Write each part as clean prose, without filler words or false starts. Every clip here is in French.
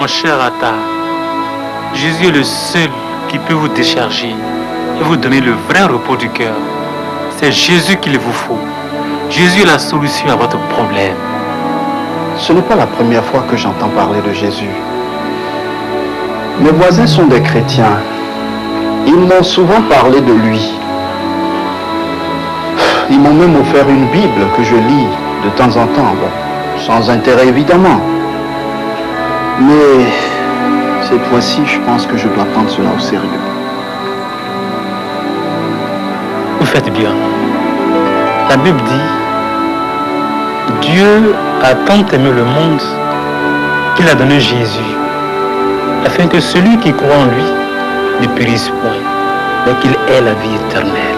Mon cher Atta, Jésus est le seul qui peut vous décharger et vous donner le vrai repos du cœur. C'est Jésus qu'il vous faut. Jésus est la solution à votre problème. Ce n'est pas la première fois que j'entends parler de Jésus. Mes voisins sont des chrétiens. Ils m'ont souvent parlé de lui. Ils m'ont même offert une Bible que je lis de temps en temps. Bon, sans intérêt évidemment. Mais cette fois-ci, je pense que je dois prendre cela au sérieux. Vous faites bien. La Bible dit, Dieu a tant aimé le monde qu'il a donné Jésus, afin que celui qui croit en lui ne périsse point, mais qu'il ait la vie éternelle.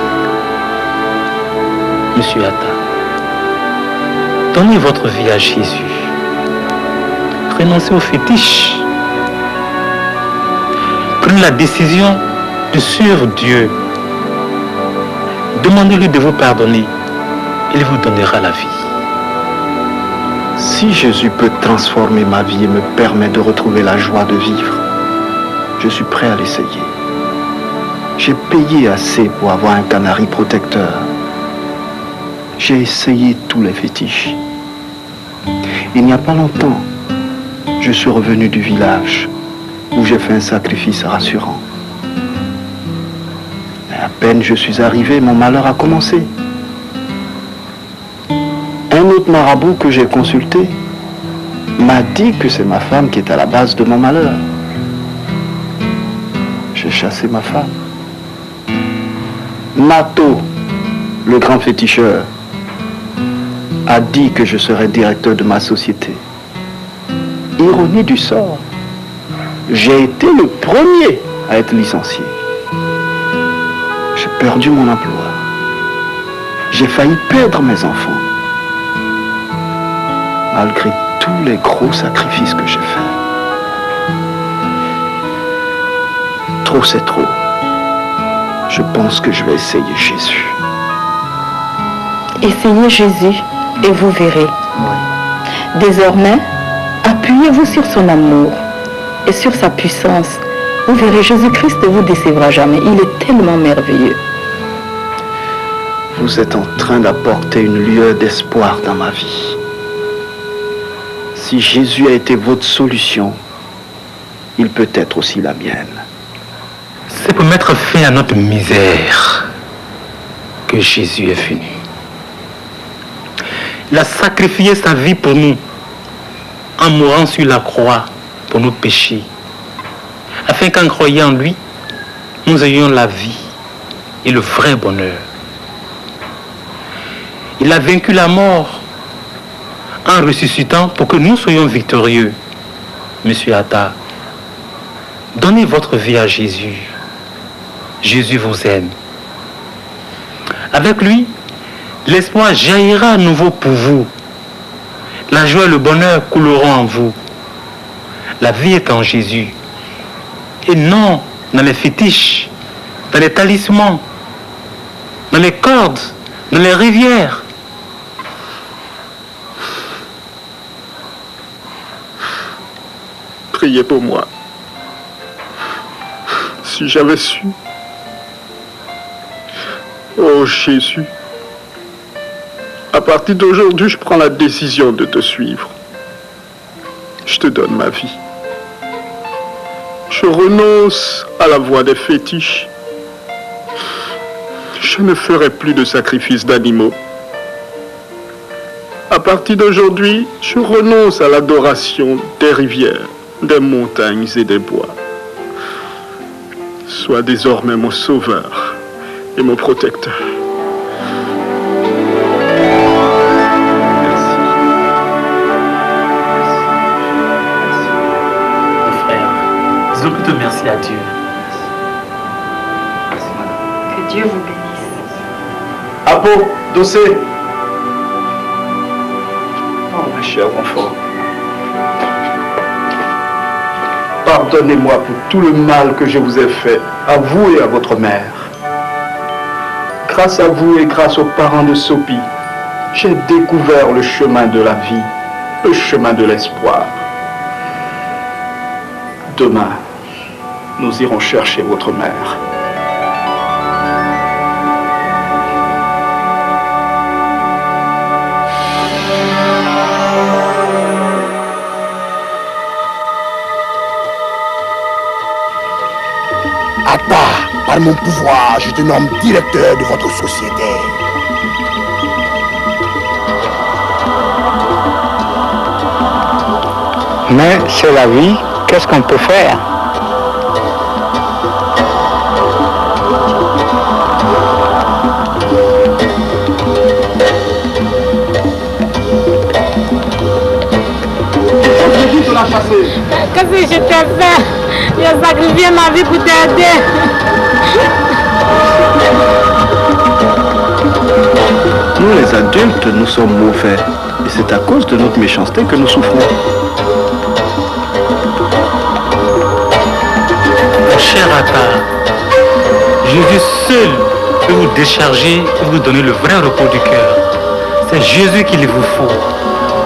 Monsieur Atta, donnez votre vie à Jésus. Renoncez aux fétiches. Prenez la décision de suivre Dieu. Demandez-lui de vous pardonner. Il vous donnera la vie. Si Jésus peut transformer ma vie et me permet de retrouver la joie de vivre, je suis prêt à l'essayer. J'ai payé assez pour avoir un canari protecteur. J'ai essayé tous les fétiches. Il n'y a pas longtemps, je suis revenu du village où j'ai fait un sacrifice rassurant. Mais à peine je suis arrivé, mon malheur a commencé. Un autre marabout que j'ai consulté m'a dit que c'est ma femme qui est à la base de mon malheur. J'ai chassé ma femme. Nato, le grand féticheur, a dit que je serais directeur de ma société. Ironie du sort, j'ai été le premier à être licencié. J'ai perdu mon emploi. J'ai failli perdre mes enfants. Malgré tous les gros sacrifices que j'ai faits. Trop, c'est trop. Je pense que je vais essayer Jésus. Essayez Jésus et vous verrez. Oui. Désormais, appuyez-vous sur son amour et sur sa puissance. Vous verrez, Jésus-Christ ne vous décevra jamais. Il est tellement merveilleux. Vous êtes en train d'apporter une lueur d'espoir dans ma vie. Si Jésus a été votre solution, il peut être aussi la mienne. C'est pour mettre fin à notre misère que Jésus est venu. Il a sacrifié sa vie pour nous en mourant sur la croix pour nos péchés, afin qu'en croyant en lui, nous ayons la vie et le vrai bonheur. Il a vaincu la mort en ressuscitant pour que nous soyons victorieux. Monsieur Atta, donnez votre vie à Jésus. Jésus vous aime. Avec lui, l'espoir jaillira à nouveau pour vous. La joie et le bonheur couleront en vous. La vie est en Jésus. Et non dans les fétiches, dans les talismans, dans les cordes, dans les rivières. Priez pour moi. Si j'avais su. Oh Jésus. À partir d'aujourd'hui, je prends la décision de te suivre. Je te donne ma vie. Je renonce à la voie des fétiches. Je ne ferai plus de sacrifices d'animaux. À partir d'aujourd'hui, je renonce à l'adoration des rivières, des montagnes et des bois. Sois désormais mon sauveur et mon protecteur. Disons plutôt merci à Dieu. Que Dieu vous bénisse. Apo, dossé. Oh, mes chers enfants. Pardonnez-moi pour tout le mal que je vous ai fait, à vous et à votre mère. Grâce à vous et grâce aux parents de Sophie, j'ai découvert le chemin de la vie, le chemin de l'espoir. Demain, nous irons chercher votre mère. Atta, par mon pouvoir, je te nomme directeur de votre société. Mais c'est la vie, qu'est-ce qu'on peut faire? Qu'est-ce que je t'ai fait? J'ai sacrifié ma vie pour t'aider. Nous les adultes, nous sommes mauvais. Et c'est à cause de notre méchanceté que nous souffrons. Mon cher Atta, Jésus seul peut vous décharger et vous donner le vrai repos du cœur. C'est Jésus qu'il vous faut.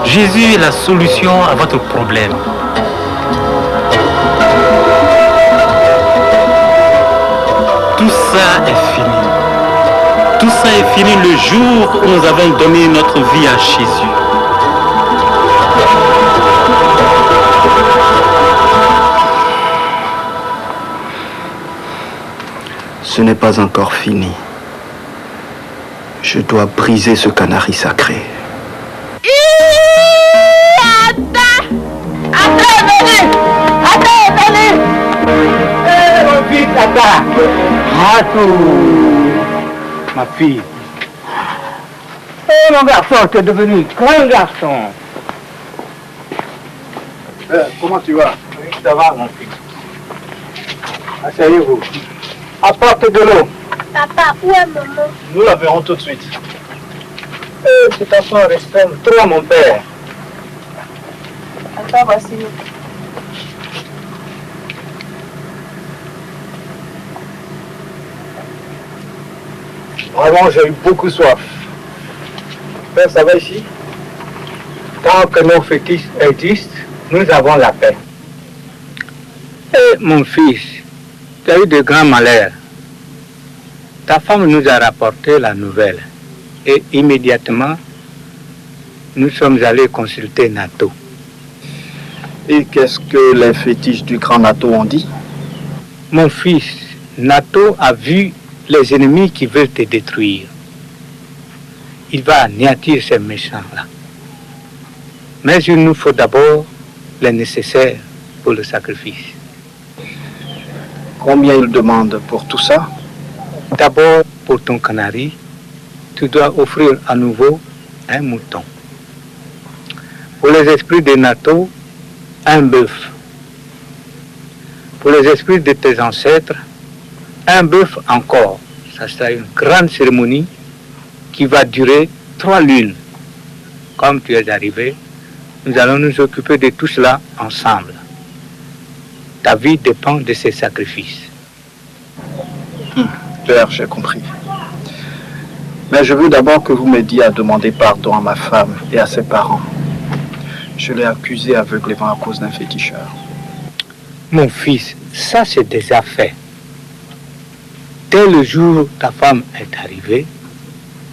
Jésus est la solution à votre problème. Tout ça est fini. Tout ça est fini le jour où nous avons donné notre vie à Jésus. Ce n'est pas encore fini. Je dois briser ce canari sacré. Atta est venu! Atta est venu! Mon fils, Atta! Ma fille. Oh mon garçon, tu es devenu grand garçon. Comment tu vas? Oui, ça va mon fils. Asseyez-vous. Apporte de l'eau. Papa, où est maman? Nous la verrons tout de suite. Cet enfant ressemble trop à mon père. Attends, voici. Vraiment, j'ai eu beaucoup soif. Père, ça va ici? Tant que nos fétiches existent, nous avons la paix. Mon fils, tu as eu de grands malheurs. Ta femme nous a rapporté la nouvelle et immédiatement, nous sommes allés consulter Nato. Et qu'est-ce que les fétiches du grand Nato ont dit? Mon fils, Nato a vu les ennemis qui veulent te détruire. Il va anéantir ces méchants-là. Mais il nous faut d'abord les nécessaires pour le sacrifice. Combien ils demandent pour tout ça? D'abord, pour ton canari, tu dois offrir à nouveau un mouton. Pour les esprits de Nato, un bœuf. Pour les esprits de tes ancêtres, un bœuf encore. Ça sera une grande cérémonie qui va durer 3 lunes. Comme tu es arrivé, nous allons nous occuper de tout cela ensemble. Ta vie dépend de ces sacrifices. Père, j'ai compris. Mais je veux d'abord que vous m'aidiez à demander pardon à ma femme et à ses parents. Je l'ai accusé aveuglément à cause d'un féticheur. Mon fils, ça c'est déjà fait. Dès le jour où ta femme est arrivée,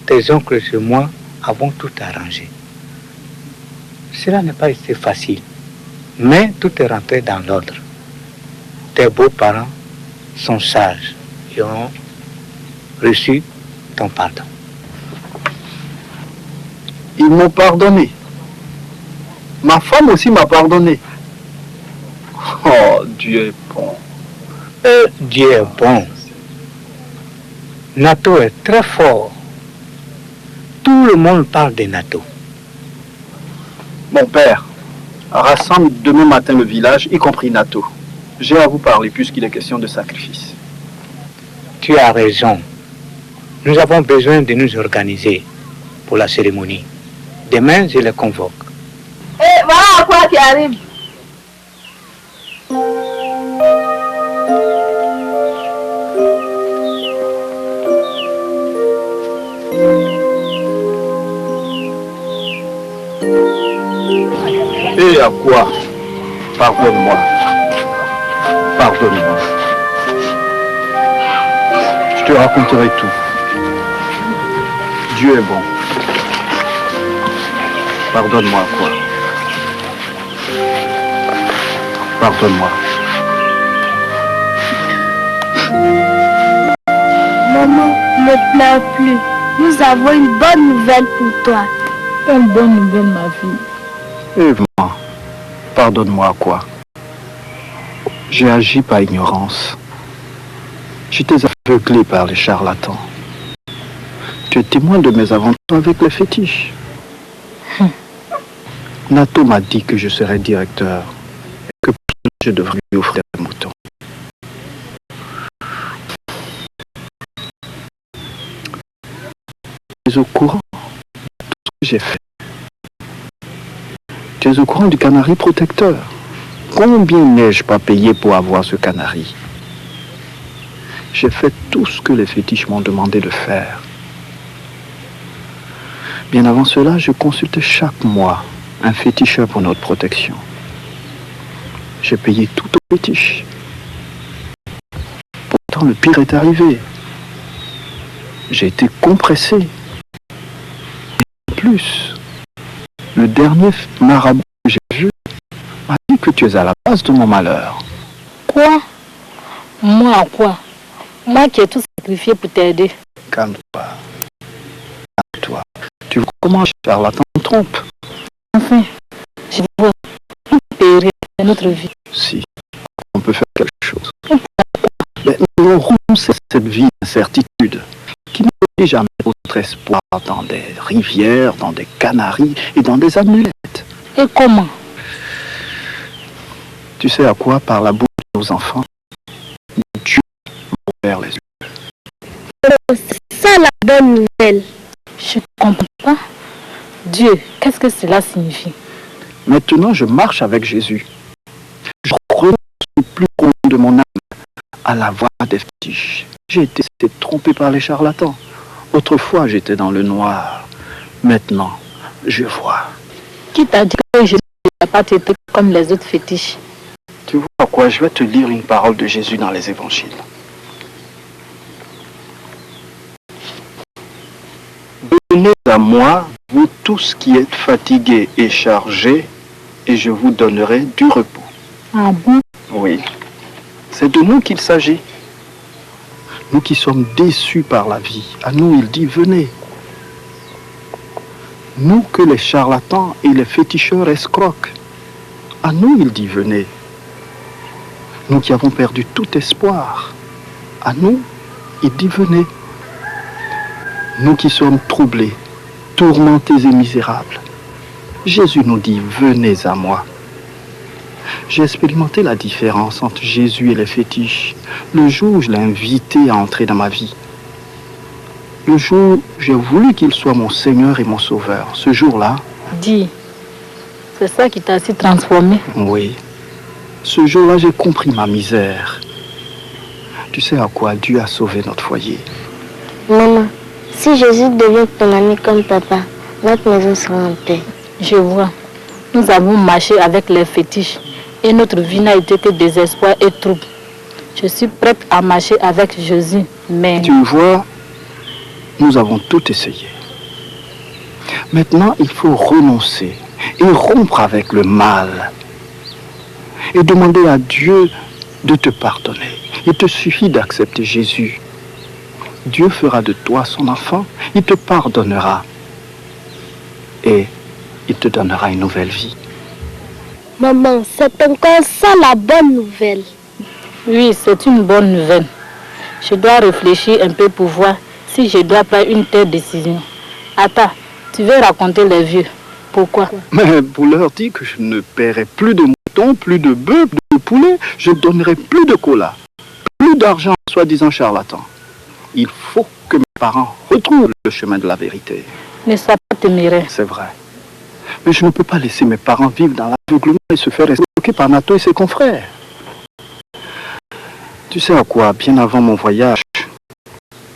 tes oncles et moi avons tout arrangé. Cela n'a pas été facile, mais tout est rentré dans l'ordre. Tes beaux-parents sont sages et ont reçu ton pardon. Ils m'ont pardonné. Ma femme aussi m'a pardonné. Oh, Dieu est bon. Dieu est bon. Nato est très fort. Tout le monde parle de Nato. Mon père, rassemble demain matin le village, y compris Nato. J'ai à vous parler puisqu'il est question de sacrifice. Tu as raison. Nous avons besoin de nous organiser pour la cérémonie. Demain, je les convoque. Et voilà quoi qui arrive. Et à quoi? Pardonne-moi. Pardonne-moi. Je te raconterai tout. Dieu est bon. Pardonne-moi quoi? Pardonne-moi. Maman, ne pleure plus. Nous avons une bonne nouvelle pour toi. Quelle bonne nouvelle, ma fille. Ève-moi, pardonne-moi quoi? J'ai agi par ignorance. J'étais aveuglé par les charlatans. Tu es témoin de mes aventures avec les fétiches. Nato m'a dit que je serais directeur et que je devrais lui offrir un mouton. Tu es au courant de tout ce que j'ai fait. Tu es au courant du canari protecteur. Combien n'ai-je pas payé pour avoir ce canari? J'ai fait tout ce que les fétiches m'ont demandé de faire. Bien avant cela, je consultais chaque mois un féticheur pour notre protection. J'ai payé tout au fétiche. Pourtant, le pire est arrivé. J'ai été compressé. En plus, le dernier marabout que j'ai vu m'a dit que tu es à la base de mon malheur. Quoi? Moi, quoi? Moi qui ai tout sacrifié pour t'aider. Calme-toi. Calme-toi. Tu vois comment charlatan me trompe? Enfin, je vois. On paierait notre vie. Si, on peut faire quelque chose. Mais nous allons renoncer à cette vie d'incertitude qui nous oblige à mettre notre espoir dans des rivières, dans des canaris et dans des amulettes. Et comment? Tu sais à quoi, par la bouche de nos enfants, Dieu m'a ouvert les yeux. C'est ça la bonne nouvelle. Je ne comprends pas. Dieu, qu'est-ce que cela signifie? Maintenant, je marche avec Jésus. Je renonce au plus profond de mon âme à la voix des fétiches. J'ai été trompé par les charlatans. Autrefois, j'étais dans le noir. Maintenant, je vois. Qui t'a dit que Jésus n'a pas été comme les autres fétiches? Tu vois pourquoi? Je vais te lire une parole de Jésus dans les évangiles. Venez à moi, vous tous qui êtes fatigués et chargés, et je vous donnerai du repos. Ah bon? Oui, c'est de nous qu'il s'agit. Nous qui sommes déçus par la vie, à nous il dit venez. Nous que les charlatans et les féticheurs escroquent, à nous il dit venez. Nous qui avons perdu tout espoir, à nous il dit venez. Nous qui sommes troublés, tourmentés et misérables, Jésus nous dit venez à moi. J'ai expérimenté la différence entre Jésus et les fétiches le jour où je l'ai invité à entrer dans ma vie. Le jour où j'ai voulu qu'il soit mon Seigneur et mon Sauveur. Ce jour-là... Dis, c'est ça qui t'a si transformé? Oui. Ce jour-là, j'ai compris ma misère. Tu sais à quoi Dieu a sauvé notre foyer? Maman, si Jésus devient ton ami comme papa, notre maison sera en paix. Je vois. Nous avons marché avec les fétiches et notre vie n'a été que désespoir et trouble. Je suis prête à marcher avec Jésus, mais... Tu vois, nous avons tout essayé. Maintenant, il faut renoncer et rompre avec le mal. Et demander à Dieu de te pardonner. Il te suffit d'accepter Jésus. Dieu fera de toi son enfant, il te pardonnera. Et il te donnera une nouvelle vie. Maman, c'est encore ça la bonne nouvelle. Oui, c'est une bonne nouvelle. Je dois réfléchir un peu pour voir si je dois prendre une telle décision. Attends, tu veux raconter les vieux. Pourquoi? Mais pour leur dire que je ne paierai plus de moutons, plus de bœufs, de poulets, je ne donnerai plus de cola, plus d'argent, soi-disant charlatan. Il faut que mes parents retrouvent le chemin de la vérité. Ne sois pas téméraire. C'est vrai. Mais je ne peux pas laisser mes parents vivre dans l'aveuglement et se faire escroquer par Nato et ses confrères. Tu sais à quoi, bien avant mon voyage,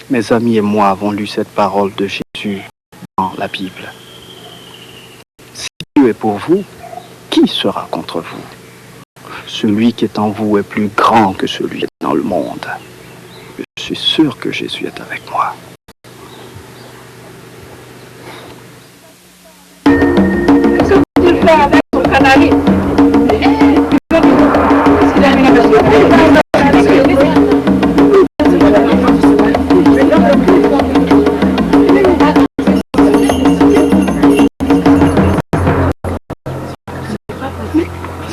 mes amis et moi avons lu cette parole de Jésus dans la Bible. Si Dieu est pour vous, qui sera contre vous? Celui qui est en vous est plus grand que celui qui est dans le monde. Je suis sûr que Jésus est avec moi. Qu'est-ce que tu fais avec ton canari?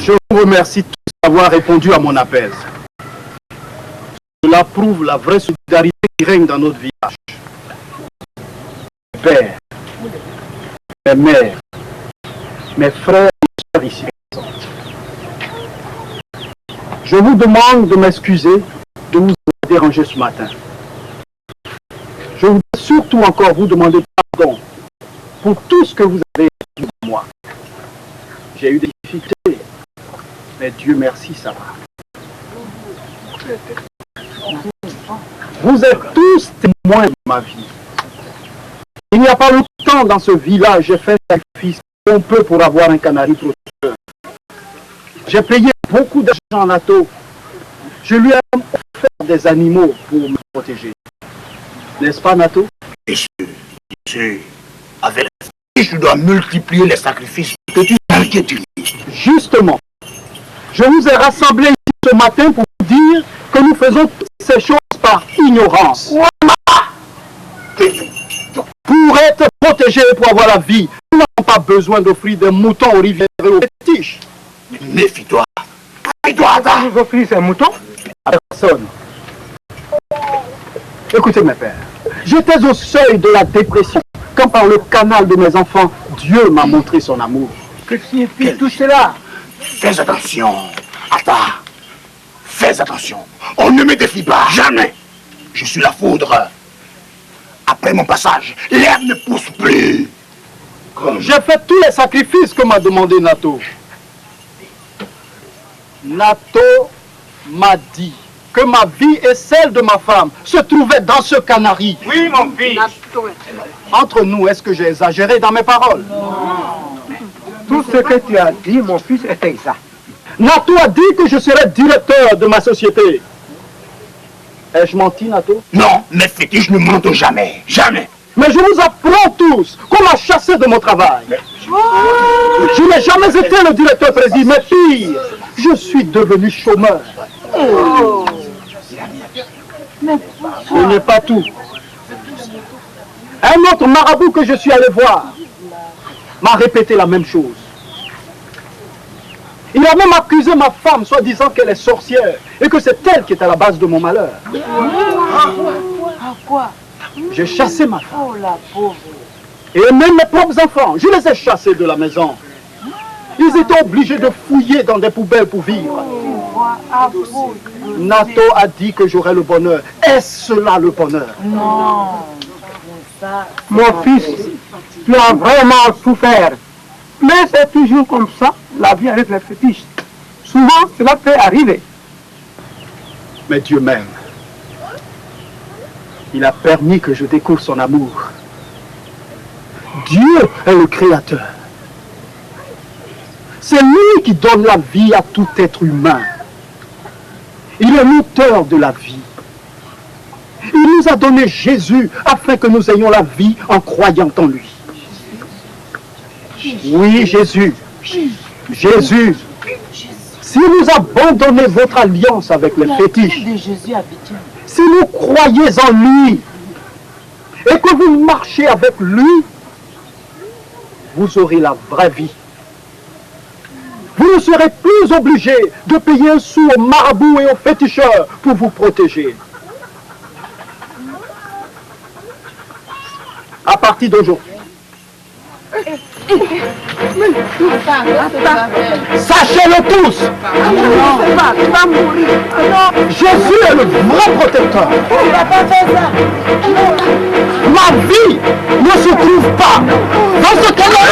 Je vous remercie tous d'avoir répondu à mon appel. Cela prouve la vraie solidarité qui règne dans notre village. Mes pères, mes mères, mes frères et sœurs ici présents. Je vous demande de m'excuser de vous avoir dérangé ce matin. Je voudrais surtout encore vous demander pardon pour tout ce que vous avez dit de moi. J'ai eu des difficultés, mais Dieu merci, ça va. Vous êtes tous témoins de ma vie. Il n'y a pas longtemps dans ce village, j'ai fait un sacrifice qu'on peut pour avoir un canari protecteur. J'ai payé beaucoup d'argent à Nato. Je lui ai offert des animaux pour me protéger. N'est-ce pas, Nato? Bien sûr. Avec les je dois multiplier les sacrifices que tu t'inquiètes. Justement, je vous ai rassemblés ici ce matin pour vous dire que nous faisons toutes ces choses par ignorance. Pour être protégés et pour avoir la vie, nous n'avons pas besoin d'offrir des moutons aux rivières et aux fétiches. Méfie-toi. Méfie-toi, vous offrir ces moutons à personne. Écoutez mes pères, j'étais au seuil de la dépression quand par le canal de mes enfants, Dieu m'a montré son amour. Que signifie tout cela? Fais attention. Attends. Fais attention. On ne me défie pas. Jamais. Je suis la foudre. Après mon passage, l'herbe ne pousse plus. J'ai fait tous les sacrifices que m'a demandé Nato. Nato m'a dit que ma vie et celle de ma femme se trouvaient dans ce canari. Oui, mon fils. Entre nous, est-ce que j'ai exagéré dans mes paroles? Non. Tout ce que tu as dit, mon fils, est exact. Nato a dit que je serais directeur de ma société. Ai-je menti, Nato? Non, mes fétiches ne mentent jamais. Jamais. Mais je vous apprends tous qu'on m'a chassé de mon travail. Je n'ai jamais été le directeur président, mais pire, je suis devenu chômeur. Ce n'est pas tout. Un autre marabout que je suis allé voir m'a répété la même chose. Il a même accusé ma femme, soi-disant qu'elle est sorcière et que c'est elle qui est à la base de mon malheur. Quoi? J'ai chassé ma femme. Oh la pauvre. Et même mes propres enfants, je les ai chassés de la maison. Ils étaient obligés de fouiller dans des poubelles pour vivre. Nato a dit que j'aurais le bonheur. Est-ce cela le bonheur? Non. Mon fils, tu as vraiment souffert. Mais c'est toujours comme ça, la vie avec les fétiches. Souvent, cela peut arriver. Mais Dieu m'aime. Il a permis que je découvre son amour. Dieu est le Créateur. C'est lui qui donne la vie à tout être humain. Il est l'auteur de la vie. Il nous a donné Jésus afin que nous ayons la vie en croyant en lui. Oui, Jésus. Jésus. Si vous abandonnez votre alliance avec les fétiches, si vous croyez en lui et que vous marchez avec lui, vous aurez la vraie vie. Vous ne serez plus obligé de payer un sou aux marabouts et aux féticheurs pour vous protéger. À partir d'aujourd'hui, sachez-le tous, Jésus est le vrai protecteur. Ma vie ne se trouve pas dans ce canal.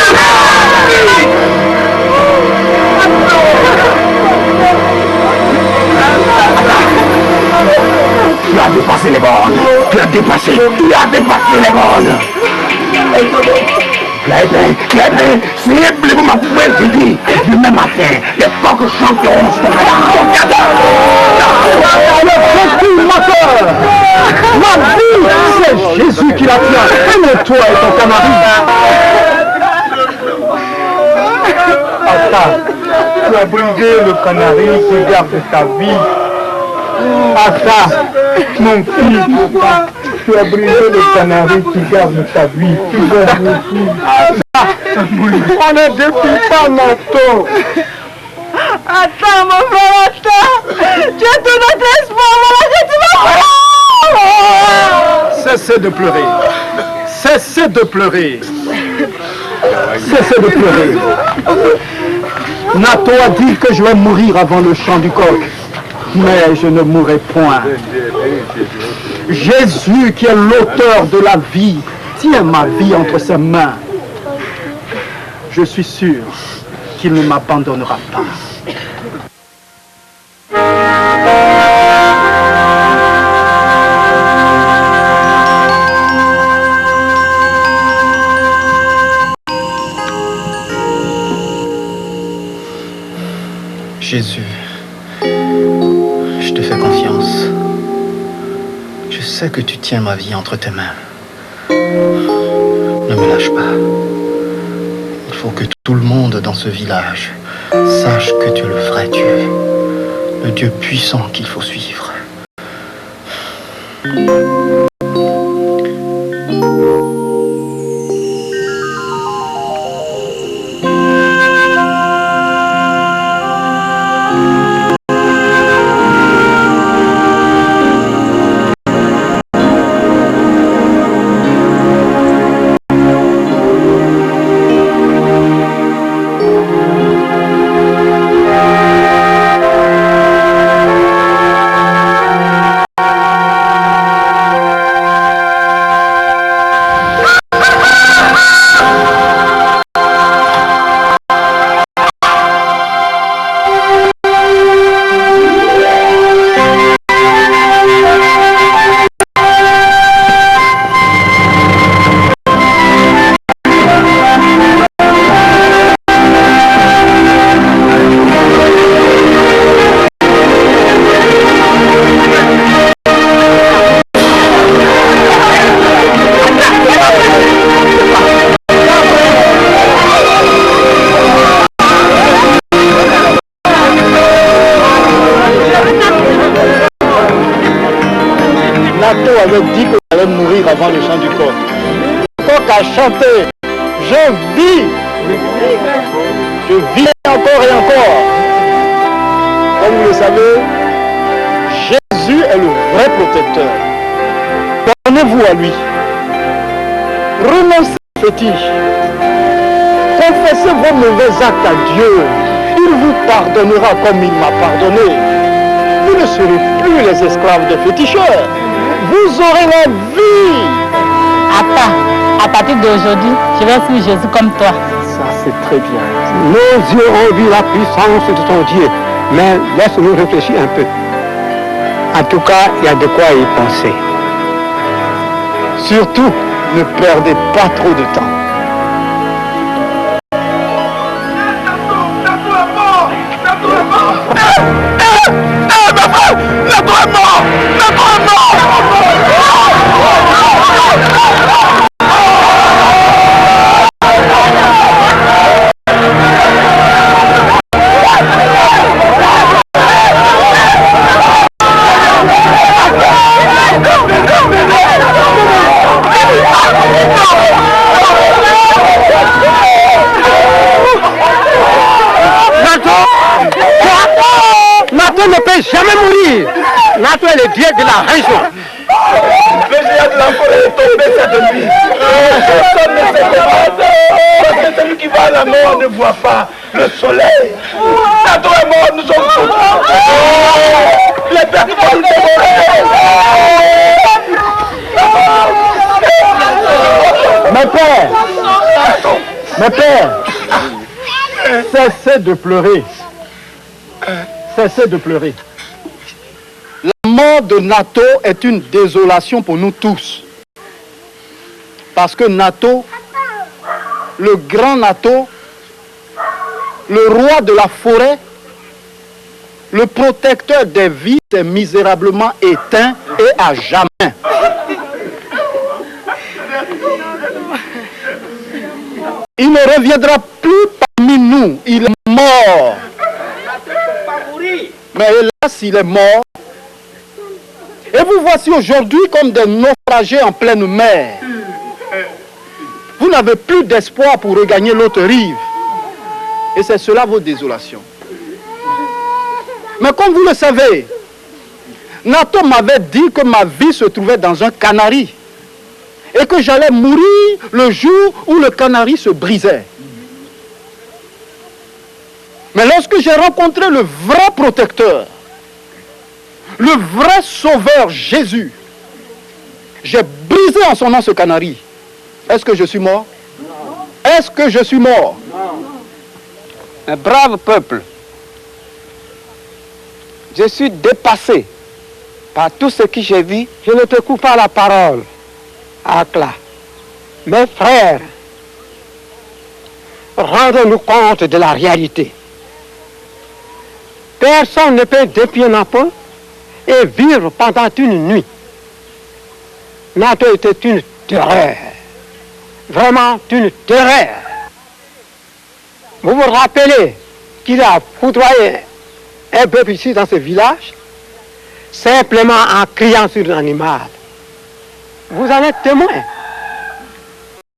Tu as dépassé les bornes. Tu as dépassé les bornes. Clébé, c'est pour ma poubelle, je dis, du même matin, les portes que champion. Ma vie, c'est Jésus qui la tient. Et toi et ton canari. Papa, tu as brisé le canari qui garde ta vie. Papa, mon fils, tu as brisé le canari qui garde ta vie. On ne défie pas Nato. Attends, mon frère, attends. Tu es tout notre espoir, voilà que tu vas. Cessez de pleurer. Cessez de pleurer. Cessez de pleurer. Nato a dit que je vais mourir avant le chant du coq. Mais je ne mourrai point. Jésus, qui est l'auteur de la vie, tient ma vie entre ses mains. Je suis sûr qu'il ne m'abandonnera pas. Jésus, je te fais confiance. Je sais que tu tiens ma vie entre tes mains. Ne me lâche pas. Il faut que tout le monde dans ce village sache que tu es le vrai Dieu, le Dieu puissant qu'il faut suivre. avait dit que j'allais mourir avant le chant du coq. Le coq a chanté. Je vis. Je vis encore et encore. Comme vous le savez, Jésus est le vrai protecteur. Donnez-vous à lui. Renoncez aux fétiches. Confessez vos mauvais actes à Dieu. Il vous pardonnera comme il m'a pardonné. Vous ne serez plus les esclaves des féticheurs. Vous aurez la vie. Attends, à partir d'aujourd'hui, je vais suivre Jésus comme toi. Ça, c'est très bien. Nos yeux ont vu la puissance de ton Dieu, mais laisse-nous réfléchir un peu. En tout cas, il y a de quoi y penser. Surtout, ne perdez pas trop de temps. Nato ne peut jamais mourir. Nato est le dieu de la région. Le géant de la forêt est tombé cette nuit. Personne ne sait comment. Parce que celui qui va à la mort ne voit pas le soleil. Nato est mort, nous sommes tous. Les personnes Mes pères, cessez de pleurer. Cessez de pleurer. La mort de Nato est une désolation pour nous tous. Parce que Nato, le grand Nato, le roi de la forêt, Le protecteur des vies s'est misérablement éteint et à jamais. Il ne reviendra plus parmi nous. Il est mort. Mais hélas, il est mort. Et vous voici aujourd'hui comme des naufragés en pleine mer. Vous n'avez plus d'espoir pour regagner l'autre rive. Et c'est cela vos désolations. Mais comme vous le savez, Nathan m'avait dit que ma vie se trouvait dans un canari. Et que j'allais mourir le jour où le canari se brisait. Mais lorsque j'ai rencontré le vrai protecteur, le vrai sauveur Jésus, j'ai brisé en son nom ce canari. Est-ce que je suis mort? Est-ce que je suis mort? Un brave peuple, je suis dépassé par tout ce que j'ai vu. Je ne te coupe pas la parole, Akla. Mes frères, rendons-nous compte de la réalité. Personne ne peut dépier Napo et vivre pendant une nuit. Nato était une terreur. Vraiment une terreur. Vous vous rappelez qu'il a foudroyé un peuple ici dans ce village, simplement en criant sur l'animal. Vous en êtes témoin.